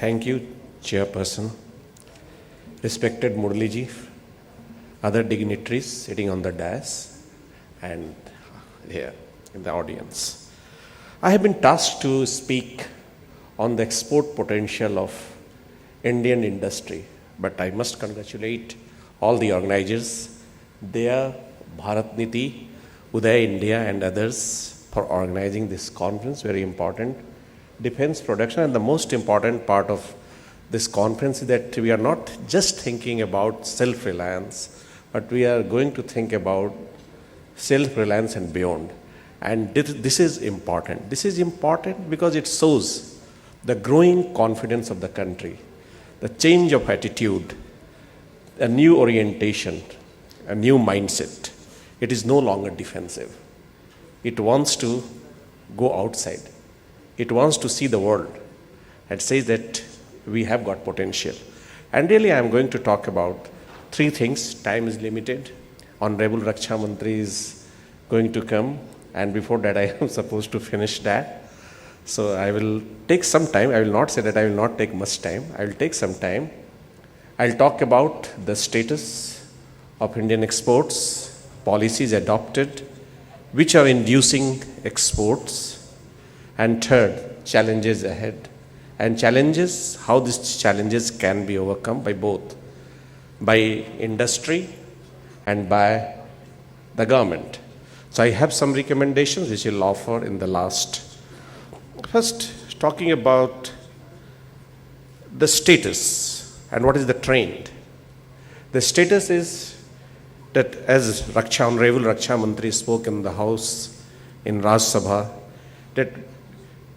Thank you, Chairperson, respected Murliji, other dignitaries sitting on the dais and here in the audience. I have been tasked to speak on the export potential of Indian industry, but I must congratulate all the organizers, their Bharat Niti, Uday India and others for organizing this conference, very important. Defense production, and the most important part of this conference is that we are not just thinking about self-reliance, but we are going to think about self-reliance and beyond. And this is important. This is important because it shows the growing confidence of the country, the change of attitude, a new orientation, a new mindset. It is no longer defensive. It wants to go outside. It wants to see the world and says that we have got potential. And really I am going to talk about three things. Time is limited. Honorable Raksha Mantri is going to come, and before that I am supposed to finish that. So I will take some time. I will not say that I will not take much time. I will take some time. I will talk about the status of Indian exports, policies adopted, which are inducing exports, and third, challenges ahead. And challenges, how these challenges can be overcome by both, by industry and by the government. So I have some recommendations which I will offer in the last. First, talking about the status and what is the trend. The status is that, as Honorable Raksha Mantri spoke in the House in Raj Sabha, that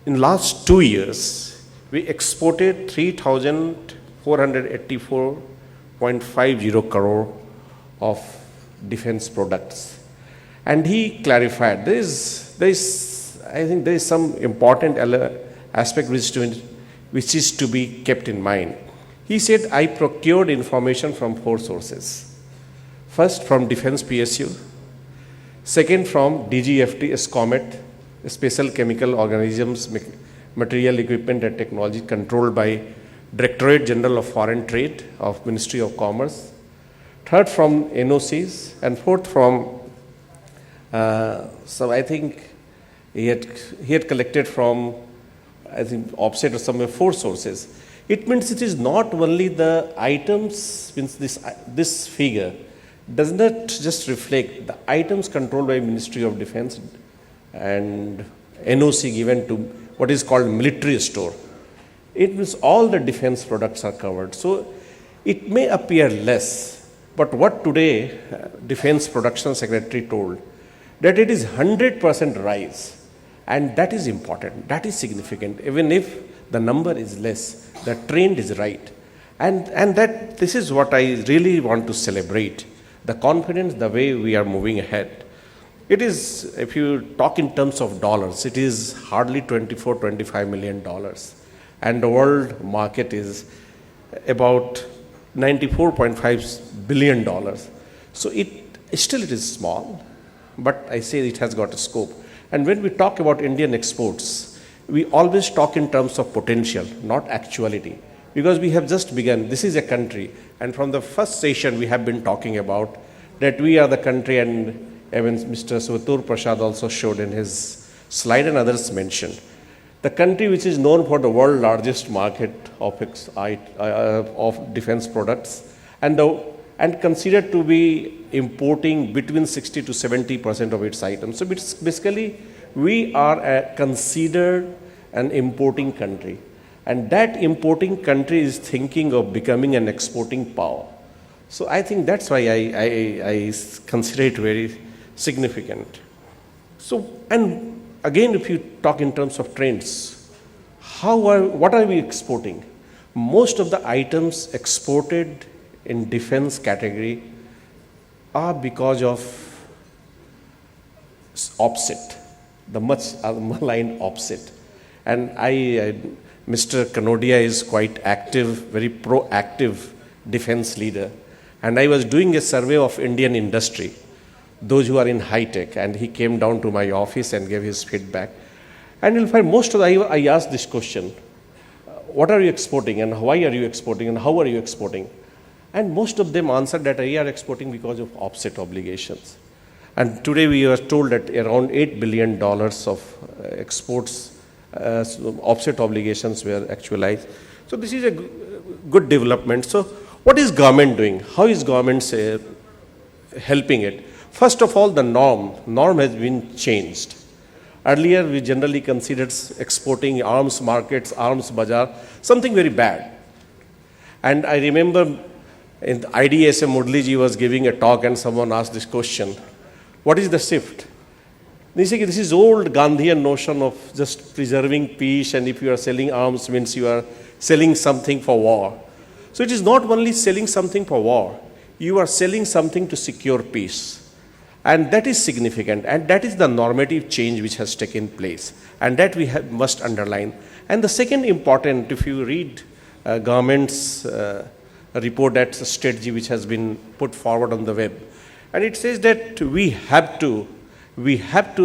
in last 2 years, we exported 3,484.50 crore of defense products. And he clarified, I think there is some important aspect which is to be kept in mind. He said, I procured information from 4 sources. First, from Defense PSU. Second, from DGFT, SCOMET, Special Chemical Organisms, Material Equipment and Technology, controlled by Directorate General of Foreign Trade of Ministry of Commerce. Third, from NOCs, and fourth from, so I think he had collected from, I think, offset or somewhere 4 sources. It means it is not only the items, means this figure does not just reflect the items controlled by Ministry of Defense and NOC given to what is called military store. It means all the defense products are covered. So it may appear less, but what today Defense Production Secretary told, that it is 100% rise, and that is important, that is significant. Even if the number is less, the trend is right. And that this is what I really want to celebrate, the confidence, the way we are moving ahead. It is, if you talk in terms of dollars, it is hardly $25 million. And the world market is about $94.5 billion. So it is small, but I say it has got a scope. And when we talk about Indian exports, we always talk in terms of potential, not actuality. Because we have just begun. This is a country. And from the first session, we have been talking about that we are the country, and even Mr. Suvatur Prasad also showed in his slide and others mentioned. The country which is known for the world largest market of defense products and considered to be importing between 60 to 70% of its items. So basically, we are considered an importing country. And that importing country is thinking of becoming an exporting power. So I think that's why I consider it very significant. So, and again, if you talk in terms of trends, what are we exporting? Most of the items exported in defense category are because of offset, the much maligned offset. And Mr. Kanodia is quite active, very proactive defense leader. And I was doing a survey of Indian industry, those who are in high tech, and he came down to my office and gave his feedback. And you'll find most of I asked this question, what are you exporting and why are you exporting and how are you exporting? And most of them answered that we are exporting because of offset obligations. And today we are told that around $8 billion of exports, offset obligations were actualized. So this is a good development. So what is government doing? How is government helping it? First of all, the norm has been changed. Earlier, we generally considered exporting arms markets, arms bazaar, something very bad. And I remember in the IDSA, Murli ji was giving a talk and someone asked this question, what is the shift? They say this is old Gandhian notion of just preserving peace, and if you are selling arms means you are selling something for war. So it is not only selling something for war, you are selling something to secure peace. And that is significant, and that is the normative change which has taken place, and that we must underline. And the second important, if you read government's report, that's a strategy which has been put forward on the web, and it says that we have to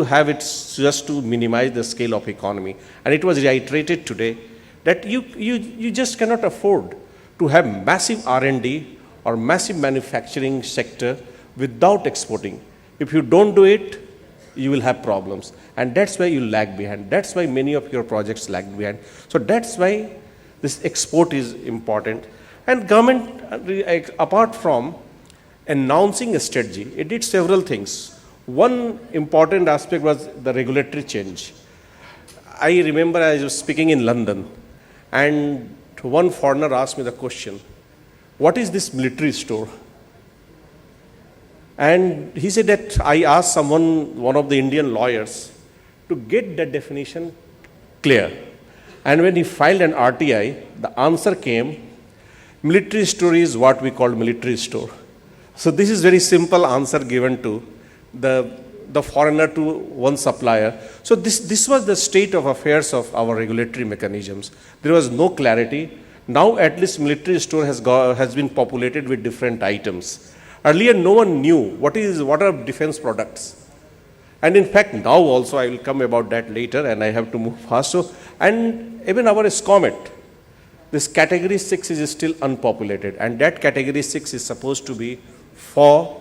have it just to minimize the scale of economy. And it was reiterated today that you just cannot afford to have massive R&D or massive manufacturing sector without exporting. If you don't do it, you will have problems. And that's why you lag behind. That's why many of your projects lag behind. So that's why this export is important. And government, apart from announcing a strategy, it did several things. One important aspect was the regulatory change. I remember I was speaking in London, and one foreigner asked me the question, what is this military store? And he said that I asked one of the Indian lawyers, to get that definition clear. And when he filed an RTI, the answer came, military store is what we call military store. So this is very simple answer given to the foreigner to one supplier. So this was the state of affairs of our regulatory mechanisms. There was no clarity. Now at least military store has been populated with different items. Earlier, no one knew what are defense products. And in fact, now also, I will come about that later, and I have to move fast. So, and even our SCOMET, this category 6 is still unpopulated, and that category 6 is supposed to be for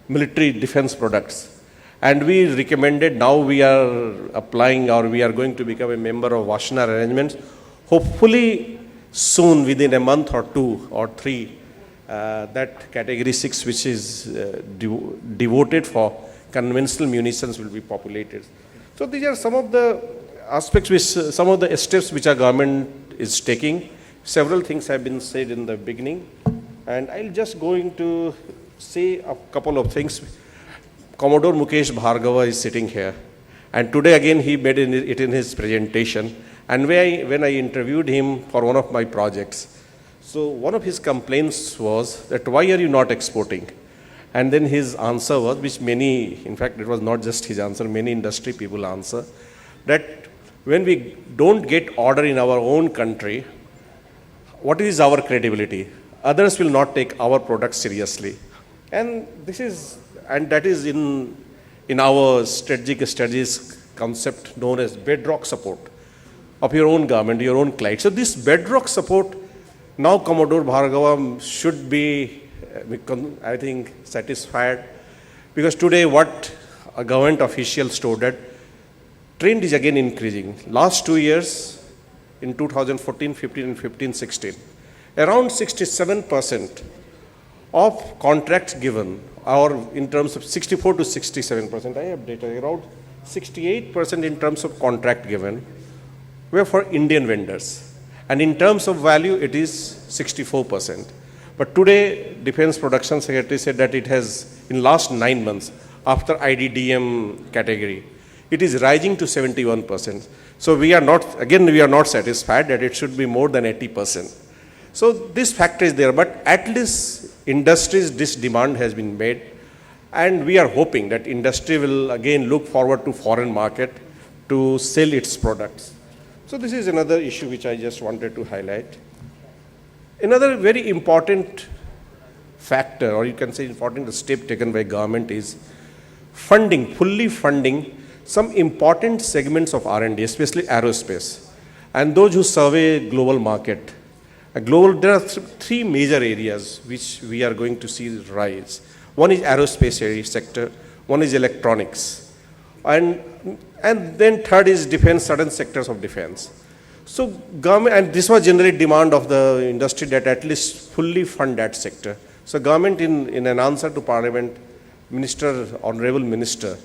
military defense products. And we recommended, now we are applying, or we are going to become a member of Wassenaar arrangements. Hopefully, soon, within a month or 2 or 3, that category 6, which is devoted for conventional munitions, will be populated. So these are some of the aspects, some of the steps which our government is taking. Several things have been said in the beginning, and I'll just going to say a couple of things. Commodore Mukesh Bhargava is sitting here, and today again he made it in his presentation. And when I interviewed him for one of my projects, so one of his complaints was that why are you not exporting? And then his answer was, which many, in fact it was not just his answer, many industry people answer, that when we don't get order in our own country, what is our credibility? Others will not take our products seriously. And that is in our strategic studies concept known as bedrock support of your own government, your own client. So this bedrock support, now Commodore Bhargava should be, I think, satisfied, because today what a government official told that trend is again increasing. Last 2 years, in 2014, 15 and 15, 16, around 67% of contracts given, or in terms of 64 to 67%, I have data, around 68% in terms of contract given were for Indian vendors. And in terms of value, it is 64%. But today, Defense Production Secretary said that it has, in last 9 months, after IDDM category, it is rising to 71%. So we are not satisfied that it should be more than 80%. So this factor is there, but at least industries, this demand has been made, and we are hoping that industry will again look forward to foreign market to sell its products. So this is another issue which I just wanted to highlight. Another very important factor, or you can say important step taken by government, is fully funding some important segments of R&D, especially aerospace. And those who survey global market, there are three major areas which we are going to see rise. One is aerospace area sector, one is electronics, and then third is defense, certain sectors of defense. So government, and this was generally demand of the industry that at least fully fund that sector. So government in an answer to Parliament, Honorable Minister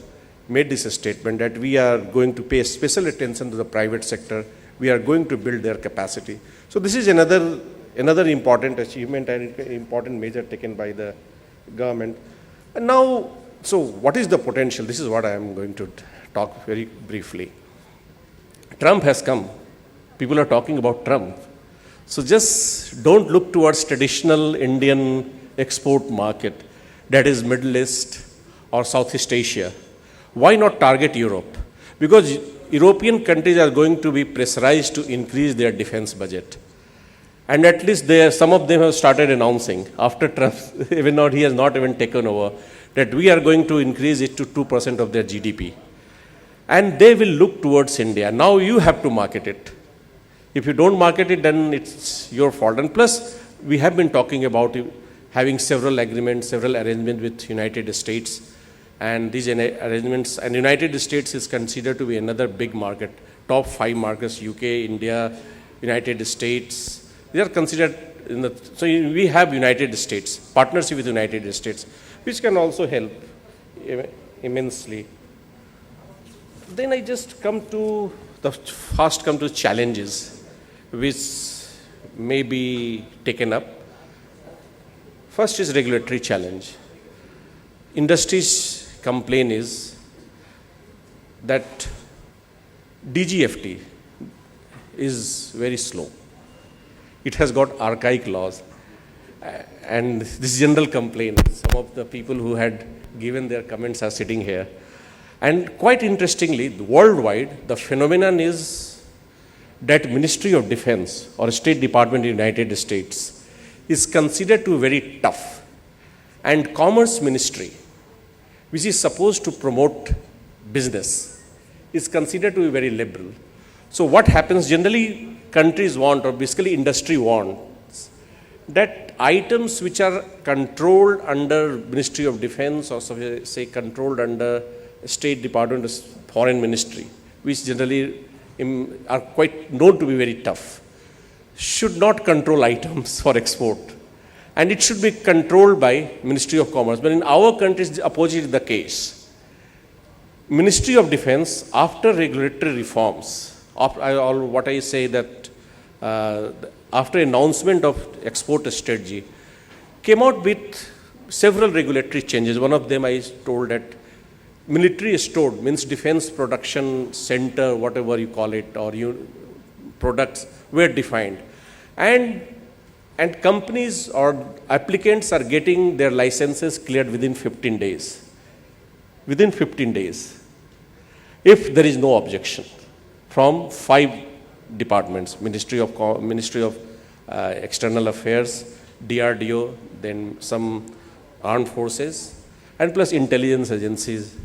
made this statement that we are going to pay special attention to the private sector. We are going to build their capacity. So this is another important achievement and important measure taken by the government. And now, so what is the potential? This is what I am going to talk very briefly. Trump has come. People are talking about Trump. So just don't look towards traditional Indian export market, that is Middle East or Southeast Asia. Why not target Europe? Because European countries are going to be pressurized to increase their defense budget. And at least some of them have started announcing, after Trump, even though he has not even taken over, that we are going to increase it to 2% of their GDP. And they will look towards India. Now you have to market it. If you don't market it, then it's your fault. And plus, we have been talking about having several agreements, several arrangements with United States. And these arrangements, and United States is considered to be another big market. Top 5 markets, UK, India, United States. They are considered, so we have United States, partnership with United States, which can also help immensely. Then I just come to challenges, which may be taken up. First is regulatory challenge. Industry's complaint is that DGFT is very slow. It has got archaic laws. And this general complaint, some of the people who had given their comments are sitting here. And quite interestingly, worldwide, the phenomenon is that Ministry of Defense or State Department in the United States is considered to be very tough. And Commerce Ministry, which is supposed to promote business, is considered to be very liberal. So what happens generally, countries want, or basically industry wants, that items which are controlled under Ministry of Defense or say controlled under State Department, Foreign Ministry, which generally are quite known to be very tough, should not control items for export. And it should be controlled by Ministry of Commerce. But in our country, the opposite is the case. Ministry of Defense, after regulatory reforms, what I say that after announcement of export strategy, came out with several regulatory changes. One of them I told that military stored, means defense production center, whatever you call it, or products were defined. And companies or applicants are getting their licenses cleared within 15 days. Within 15 days, if there is no objection from 5 departments, Ministry of External Affairs, DRDO, then some armed forces, and plus intelligence agencies,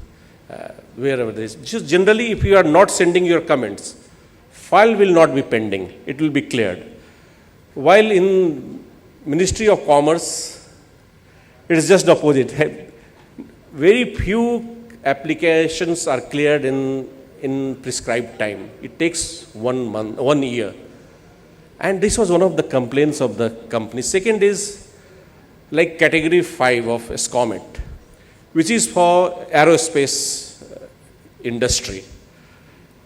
wherever there is. Just generally, if you are not sending your comments, file will not be pending. It will be cleared. While in Ministry of Commerce, it is just the opposite. Very few applications are cleared in prescribed time. It takes 1 year. And this was one of the complaints of the company. Second is like category 5 of SCOMET, which is for aerospace industry.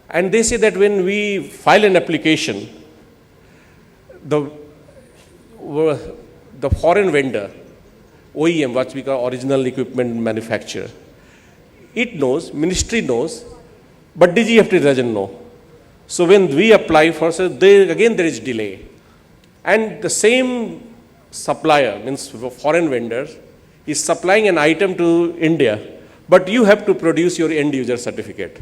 And they say that when we file an application, the foreign vendor, OEM, what we call original equipment manufacturer, it knows, ministry knows, but DGFT doesn't know. So when we apply for, again there is delay. And the same supplier, means foreign vendor, is supplying an item to India, but you have to produce your end user certificate.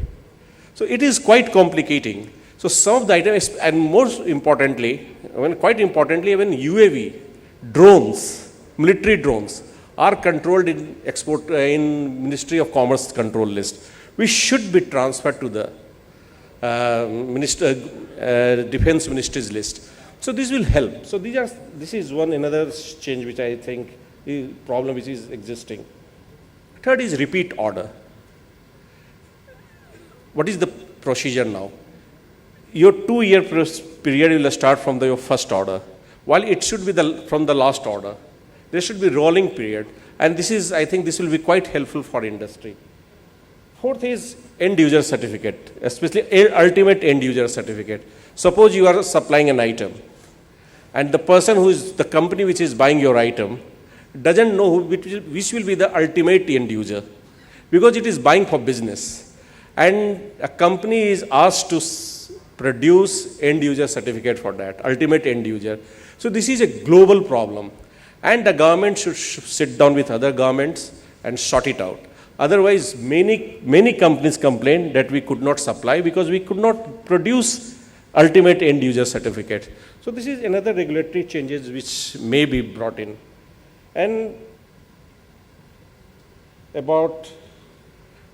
So it is quite complicating. So some of the items, and most importantly, quite importantly, even UAV, drones, military drones, are controlled in Ministry of Commerce control list, which should be transferred to the defense ministry's list. So this will help. So this is another change which I think is problem which is existing. Third is repeat order. What is the procedure now? Your 2-year period will start from your first order, while it should be from the last order. There should be rolling period, and I think this will be quite helpful for industry. Fourth is end user certificate, especially ultimate end user certificate. Suppose you are supplying an item, and the person who is the company which is buying your item doesn't know which will be the ultimate end user, because it is buying for business, and a company is asked to produce end user certificate for that, ultimate end user. So this is a global problem, and the government should sit down with other governments and sort it out. Otherwise, many companies complain that we could not supply because we could not produce ultimate end user certificate. So this is another regulatory changes which may be brought in. And about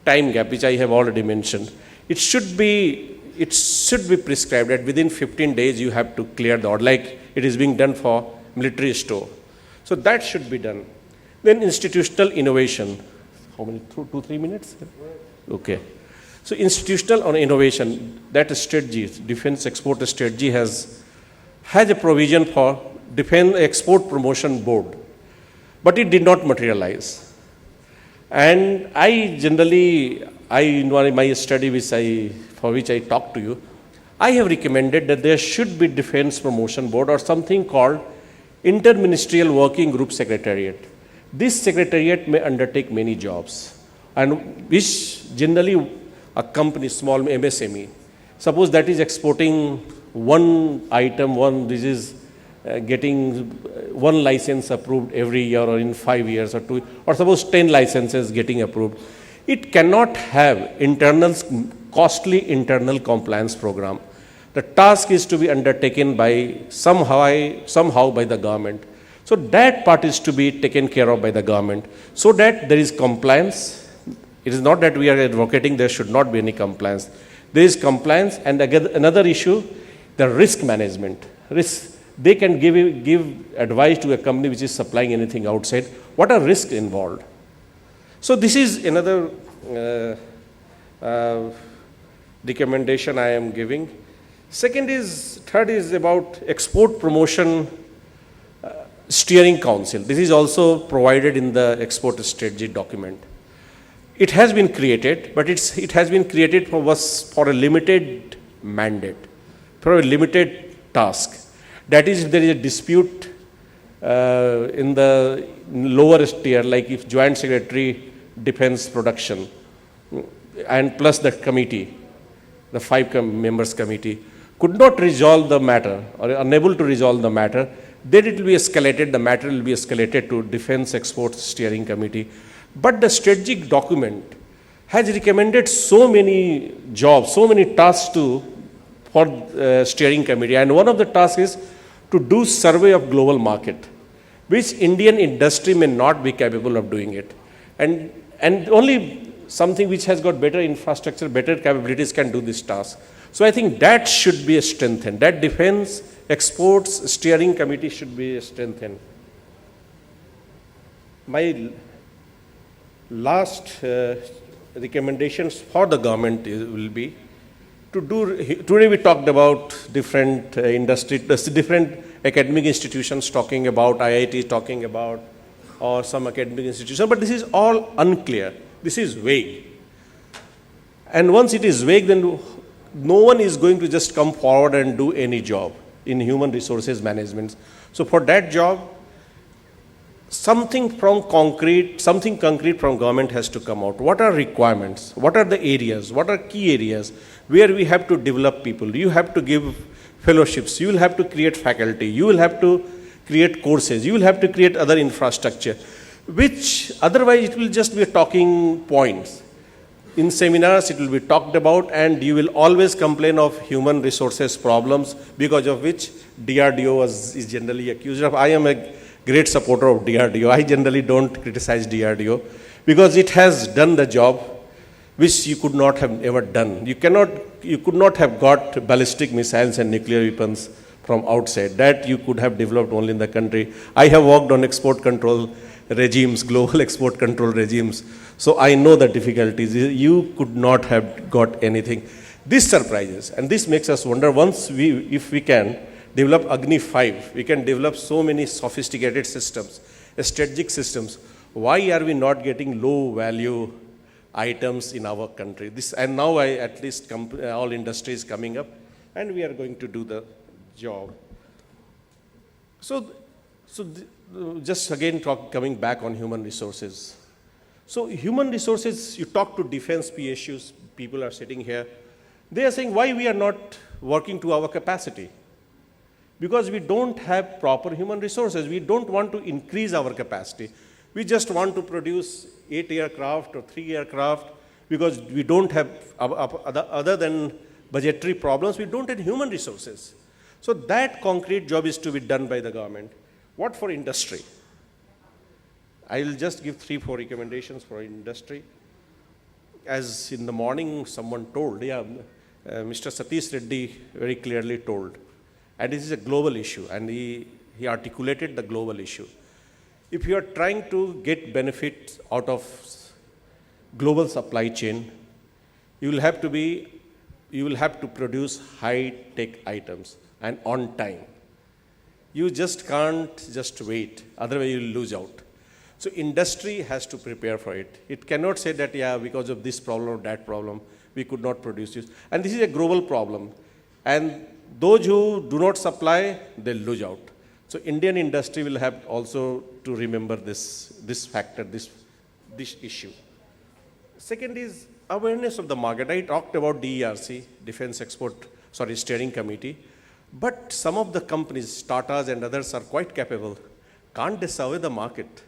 time gap, which I have already mentioned, it should be prescribed that within 15 days you have to clear the order, like it is being done for military store. So that should be done. Then institutional innovation. How many? 2-3 minutes? Okay. So institutional innovation, that strategy, defense export strategy has a provision for defense export promotion board, but it did not materialize. And in my study for which I talked to you, I have recommended that there should be defense promotion board or something called interministerial working group secretariat. This secretariat may undertake many jobs, and which generally a company, small MSME, suppose that is exporting one item, getting one license approved every year or in 5 years or 2, or suppose 10 licenses getting approved. It cannot have costly internal compliance program. The task is to be undertaken by somehow by the government. So that part is to be taken care of by the government, so that there is compliance. It is not that we are advocating there should not be any compliance. There is compliance, and again, another issue, the risk management. They can give advice to a company which is supplying anything outside. What are risks involved? So this is another recommendation I am giving. Third is about export promotion steering council. This is also provided in the export strategy document. It has been created, but it has been created for a limited mandate, for a limited task. That is, if there is a dispute in the lower tier, like if Joint Secretary Defense Production and plus the committee, the 5 members committee, could not resolve the matter or unable to resolve the matter, then it will be escalated, the matter will be escalated to Defense Export Steering Committee. But the strategic document has recommended so many jobs, so many tasks for steering committee, and one of the tasks is to do survey of global market, which Indian industry may not be capable of doing it. And only something which has got better infrastructure, better capabilities can do this task. So I think that should be strengthened. That Defense Exports Steering Committee should be strengthened. My last recommendations for the government will be to today we talked about different different academic institutions talking about, IIT talking about, or some academic institution, but this is all unclear. This is vague. And once it is vague, then no one is going to just come forward and do any job in human resources management. So for that job, something concrete from government has to come out. What are requirements? What are the areas? What are key areas where we have to develop people? You have to give fellowships. You will have to create faculty. You will have to create courses. You will have to create other infrastructure, which otherwise it will just be talking points. In seminars, it will be talked about, and you will always complain of human resources problems, because of which DRDO is generally accused of. I am a great supporter of DRDO. I generally don't criticize DRDO because it has done the job. which you could not have ever done. You could not have got ballistic missiles and nuclear weapons from outside. That you could have developed only in the country. I have worked on export control regimes, global export control regimes, so I know the difficulties. You could not have got anything. This surprises, and this makes us wonder, if we can develop Agni 5, we can develop so many sophisticated systems, strategic systems. Why are we not getting low value items in our country? And now at least all industry is coming up, and we are going to do the job. Just again coming back on human resources. So human resources, you talk to defense PSUs, people are sitting here, they are saying why we are not working to our capacity. Because we don't have proper human resources. We don't want to increase our capacity. We just want to produce 8 aircraft or 3 aircraft because we don't have, other than budgetary problems, we don't have human resources. So that concrete job is to be done by the government. What for industry? I will just give 3-4 recommendations for industry. As in the morning someone told, Mr. Satish Reddy very clearly told, and this is a global issue, and he articulated the global issue. If you are trying to get benefits out of global supply chain, you will have to produce high-tech items and on time. You just can't just wait, otherwise you will lose out. So industry has to prepare for it. It cannot say that, because of this problem or that problem, we could not produce this. And this is a global problem. And those who do not supply, they'll lose out. So Indian industry will have also to remember this factor, this issue. Second is awareness of the market. I talked about DERC, Steering Committee. But some of the companies, Tatas and others, are quite capable. Can't they survey the market?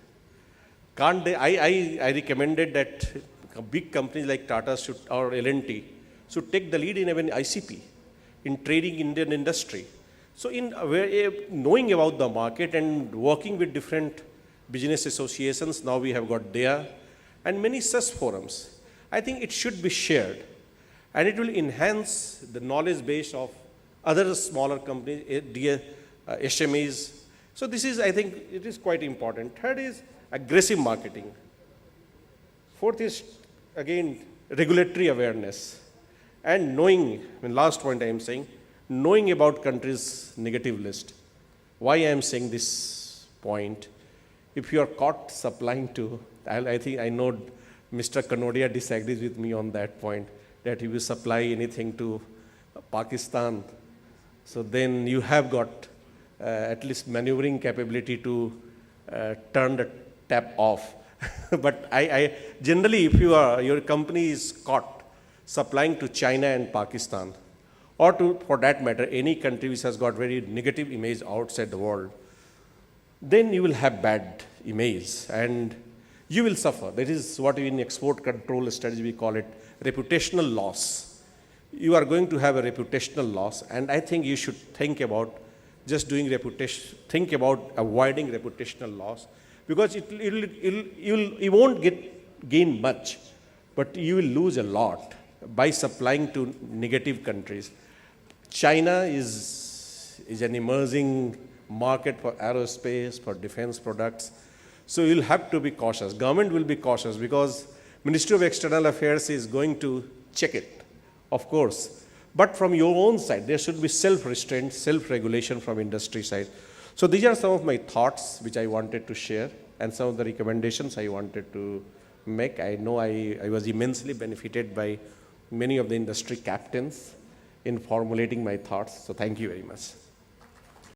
Can't they? I recommended that big companies like Tata or L&T should take the lead in even ICP, in trading Indian industry. So in knowing about the market and working with different business associations, now we have got DEA and many such forums. I think it should be shared, and it will enhance the knowledge base of other smaller companies, SMEs. So this is, I think, it is quite important. Third is aggressive marketing. Fourth is, again, regulatory awareness. And knowing, last point I am saying, knowing about countries' negative list. Why I am saying this point? If you are caught supplying to, I know Mr. Kanodia disagrees with me on that point, that if you supply anything to Pakistan, so then you have got at least maneuvering capability to turn the tap off. But I generally, if your company is caught supplying to China and Pakistan, or to, for that matter, any country which has got very negative image outside the world, then you will have bad image and you will suffer. That is what in export control strategy we call it reputational loss. You are going to have a reputational loss, and I think you should think about just doing think about avoiding reputational loss, because you won't gain much, but you will lose a lot by supplying to negative countries. China is an emerging market for aerospace, for defense products. So you'll have to be cautious. Government will be cautious because Ministry of External Affairs is going to check it, of course. But from your own side, there should be self-restraint, self-regulation from industry side. So these are some of my thoughts which I wanted to share, and some of the recommendations I wanted to make. I know I was immensely benefited by many of the industry captains in formulating my thoughts. So thank you very much.